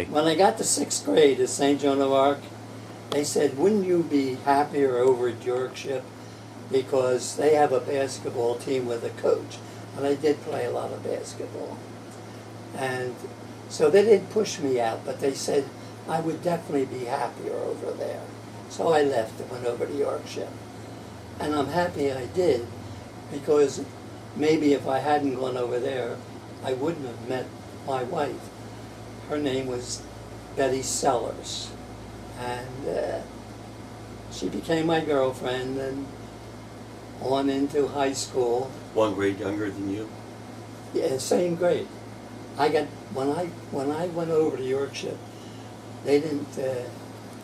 When I got to 6th grade at St. Joan of Arc, they said, wouldn't you be happier over at Yorkship? Because they have a basketball team with a coach. And I did play a lot of basketball. And so they didn't push me out, but they said I would definitely be happier over there. So I left and went over to Yorkship. And I'm happy I did, because maybe if I hadn't gone over there, I wouldn't have met my wife. Her name was Betty Sellers. And she became my girlfriend, and on into high school. 1 grade younger than you? Yeah, same grade. I got when I went over to Yorkship, they didn't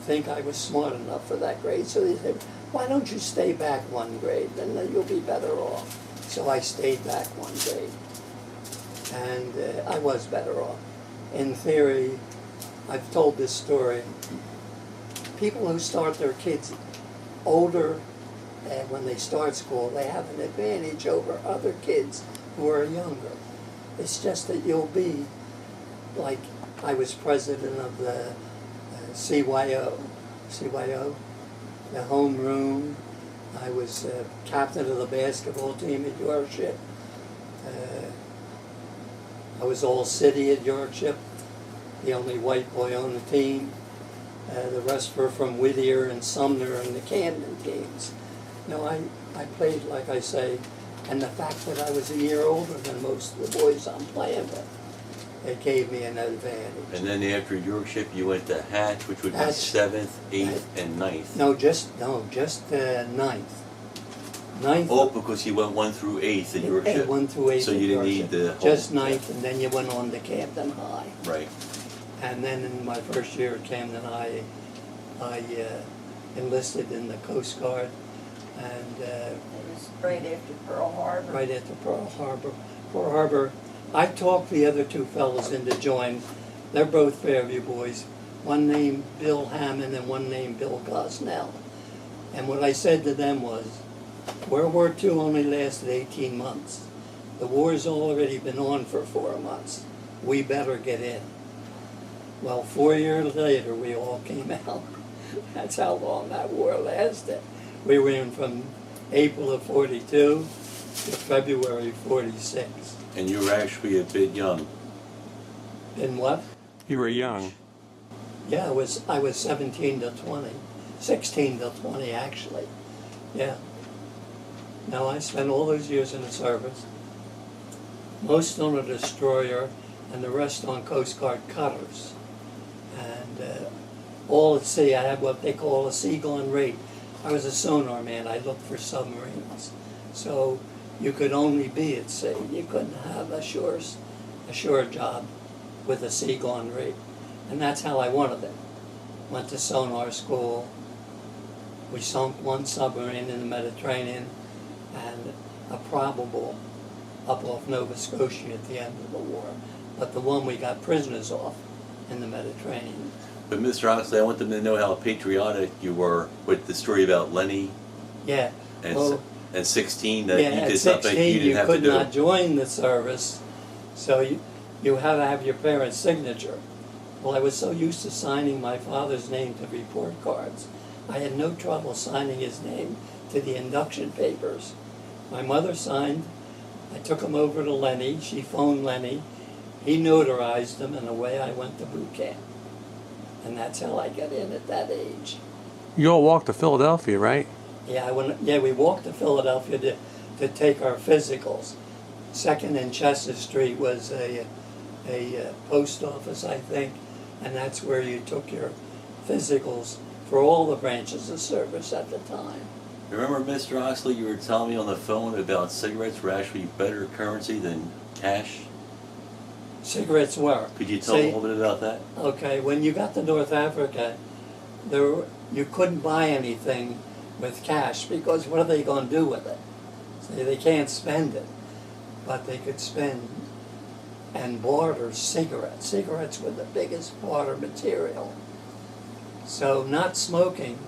think I was smart enough for that grade, so they said, "Why don't you stay back 1 grade? Then you'll be better off." So I stayed back 1 grade, and I was better off. In theory, I've told this story. People who start their kids older, and when they start school, they have an advantage over other kids who are younger. It's just that you'll be, like, I was president of the CYO, the homeroom. I was captain of the basketball team at Yorkship. I was all-city at Yorkship, the only white boy on the team. The rest were from Whittier and Sumner and the Camden teams. No, I played, like I say, and the fact that I was a year older than most of the boys I'm playing with, it gave me an advantage. And then after Yorkship, you went to Hatch, which would be 7th, 8th, and 9th. Just 9th. 9th. Oh, because you went 1 through 8th at Yorkship. 1 through 8th. So you didn't need the just 9th, and then you went on to Camden High. Right. And then in my first year at Camden High, I enlisted in the Coast Guard, and it was right after Pearl Harbor. Right after Pearl Harbor. Pearl Harbor, I talked the other two fellows into joining. They're both Fairview boys. One named Bill Hammond and one named Bill Gosnell. And what I said to them was, World War II only lasted 18 months. The war's already been on for 4 months. We better get in. Well, 4 years later, we all came out. That's how long that war lasted. We were in from April of 42 to February 46. And you were actually a bit young. In what? You were young. Yeah, I was 17 to 20. 16 to 20, actually. Yeah. Now, I spent all those years in the service, most on a destroyer and the rest on Coast Guard cutters. And all at sea, I had what they call a sea-gone rate. I was a sonar man. I looked for submarines. So you could only be at sea. You couldn't have a shore job with a sea-gone rate. And that's how I wanted it. Went to sonar school. We sunk 1 submarine in the Mediterranean and a probable up off Nova Scotia at the end of the war. But the one we got prisoners off in the Mediterranean. But Mr. Oxley, I want them to know how patriotic you were with the story about Lenny. Yeah. And, Well, and 16, that yeah, you at did something 16, you didn't have to could do. not join the service, so you had to have your parents' signature. Well, I was so used to signing my father's name to report cards, I had no trouble signing his name to the induction papers. My mother signed. I took them over to Lenny. She phoned Lenny. He notarized them, and away I went to boot camp. And that's how I got in at that age. You all walked to Philadelphia, right? Yeah, we walked to Philadelphia to take our physicals. 2nd and Chester Street was a post office, I think, and that's where you took your physicals for all the branches of service at the time. Remember, Mr. Oxley, you were telling me on the phone about cigarettes were actually better currency than cash? Cigarettes were. Could you tell me a little bit about that? Okay, when you got to North Africa, you couldn't buy anything with cash, because what are they going to do with it? So they can't spend it, but they could spend and barter cigarettes. Cigarettes were the biggest barter material. So not smoking,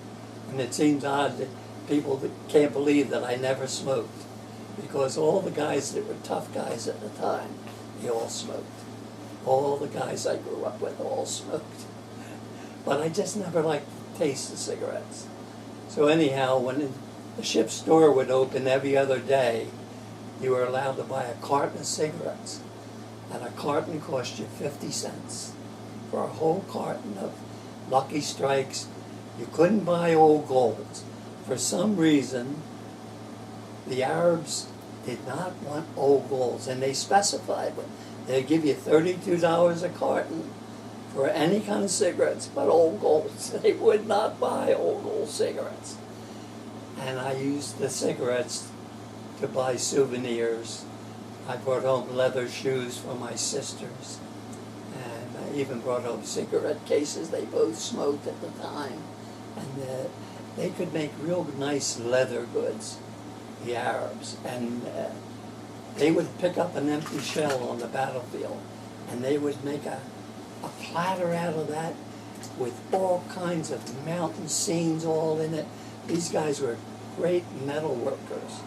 and it seems odd that people can't believe that I never smoked, because all the guys that were tough guys at the time, they all smoked. All the guys I grew up with all smoked. But I just never liked the taste of cigarettes. So anyhow, when the ship's door would open every other day, you were allowed to buy a carton of cigarettes. And a carton cost you 50 cents for a whole carton of Lucky Strikes. You couldn't buy Old Golds. For some reason, the Arabs did not want Old Golds, and they specified it. They'd give you $32 a carton for any kind of cigarettes but Old Golds. They would not buy Old Gold cigarettes. And I used the cigarettes to buy souvenirs. I brought home leather shoes for my sisters. And I even brought home cigarette cases. They both smoked at the time. And they could make real nice leather goods, the Arabs. And they would pick up an empty shell on the battlefield, and they would make a platter out of that with all kinds of mountain scenes all in it. These guys were great metal workers.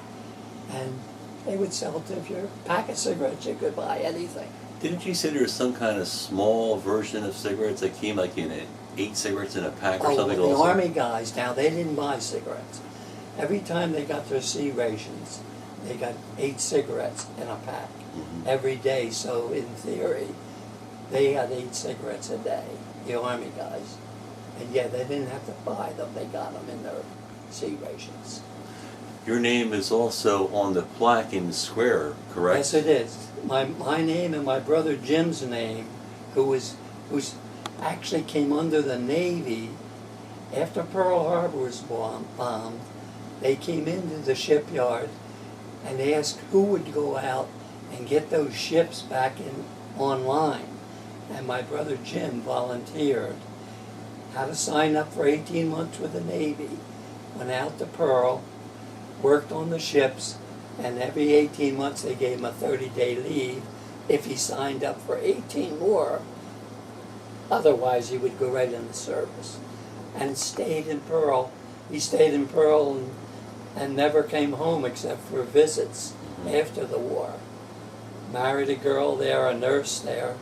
And they would sell it if you're a pack of cigarettes, you could buy anything. Didn't you say there was some kind of small version of cigarettes that came like in 8 cigarettes in a pack or something the also? Army guys, now they didn't buy cigarettes. Every time they got their C rations, they got 8 cigarettes in a pack every day. So in theory, they had 8 cigarettes a day, the Army guys. And yeah, they didn't have to buy them, they got them in their C rations. Your name is also on the plaque in the square, correct? Yes, it is. My name and my brother Jim's name, who's actually came under the Navy after Pearl Harbor was bombed. They came into the shipyard and they asked who would go out and get those ships back in online. And my brother Jim volunteered, had to sign up for 18 months with the Navy, went out to Pearl, worked on the ships, and every 18 months they gave him a 30-day leave if he signed up for 18 more. Otherwise he would go right in the service. And stayed in Pearl. He stayed in Pearl and never came home except for visits after the war. Married a girl there, a nurse there.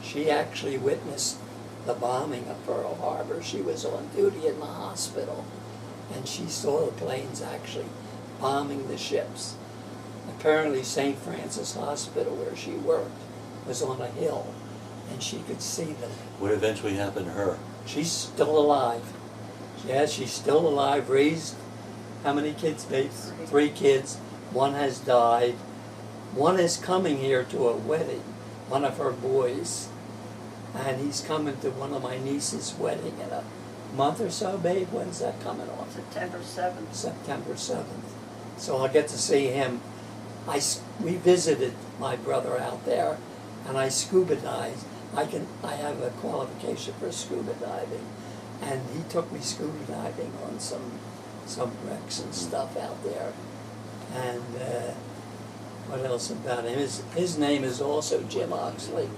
She actually witnessed the bombing of Pearl Harbor. She was on duty in the hospital, and she saw the planes actually bombing the ships. Apparently St. Francis Hospital, where she worked, was on a hill, and she could see them. What eventually happened to her? She's still alive. Yeah, she's still alive, raised how many kids, babe? 3 kids. 1 has died. 1 is coming here to a wedding, one of her boys. And he's coming to one of my niece's wedding in a month or so, babe. When's that coming off? September 7th. September 7th. So I'll get to see him. We visited my brother out there, and I scuba dived. I have a qualification for scuba diving, and he took me scuba diving on some wrecks and stuff out there. And what else about him? His name is also Jim Oxley.